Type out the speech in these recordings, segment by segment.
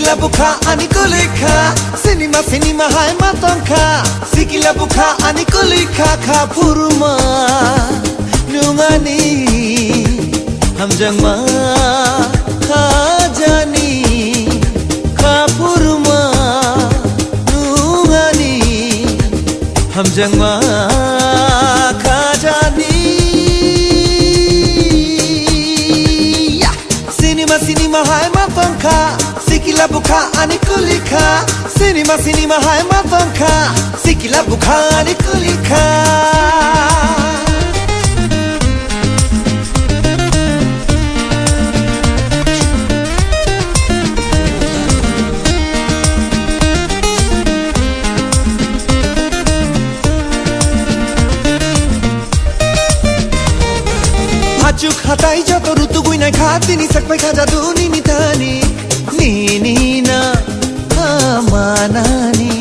Sikila buka ani kulika Cinema hai matangka Sikila buka ani kulika Kapuruma Nungani Hamjangma Khajani Kapuruma Nungani Hamjangma Khajani Cinema hai matangka Sikila buka ani kulika Cinema hai matangka Sikila buka ani kulika Hajuk hatai joto rutu gui nai khati ni sakpai khaja duni ni tani Nini na amanani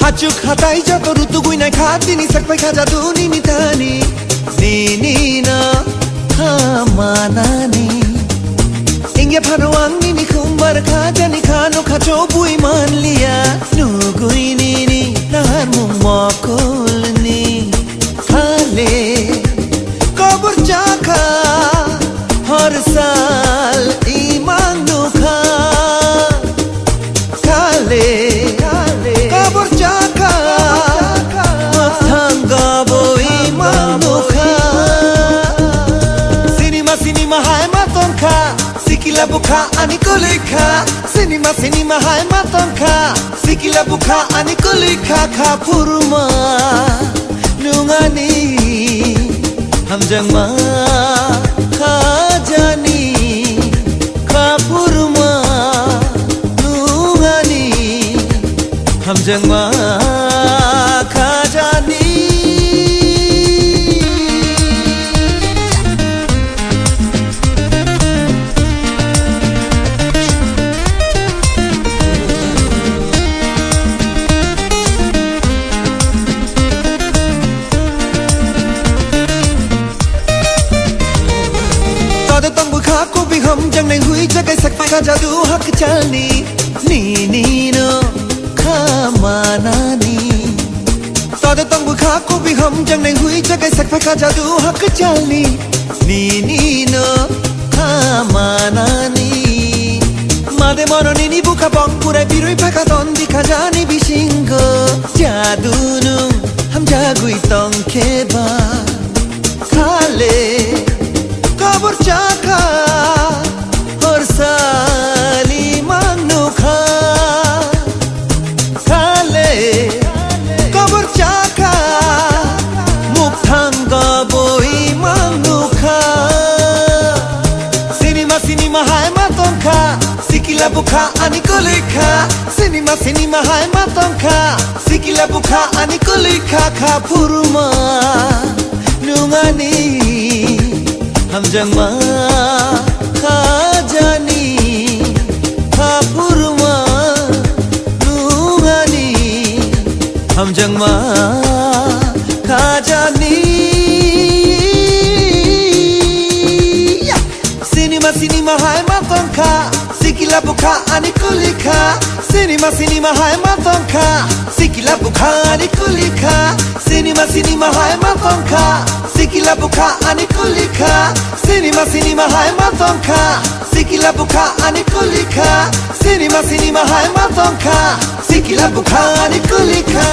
Hajuk hatai joto rutu gui nai khati ni sakpai khaja duni ni tani Nini na amanani Inge pharuang ni khumbar khaja ni khano khacho bui man liya Nugui nini nar mumokul ni khale Kabur jaka har saal imang nukha Kale kabur jaka mathanga bo imang nukha Cinema hai matangka Sikila buka ani kulika Cinema hai matangka Sikila buka ani kulika Kapuruma Nungani Hamjangma Khajani Kapuruma Nungani Hamjangma Khajani Ko bi hum jang nai hui jagai sak ka jadu hak chalni ni no khamanani Tade tang bu kha ko bi hum jang nai hui jagai sak ka jadu hak chalni ni no khamanani Made mononi ni buka bong purai birui phaka don dikha jani bisingo jadu nu ham jagui tong kheba khale kabur jaka har sali manukha khale kabur jaka mukthanga boi manukha Cinema hai matangka Sikila buka ani kulika Cinema hai matangka Sikila buka ani kulika Kapuruma Nungani Hamjangma Khajani Kapuruma Nungani Hamjangma Khajani Cinema hai matangka Sikila buka ani kulika Cinema hai matangka Sikila buka ani kulika Cinema hai matangka Sikila buka ani kulika Cinema hai matangka Sikila buka ani kulika Cinema hai matangka Sikila buka ani kulika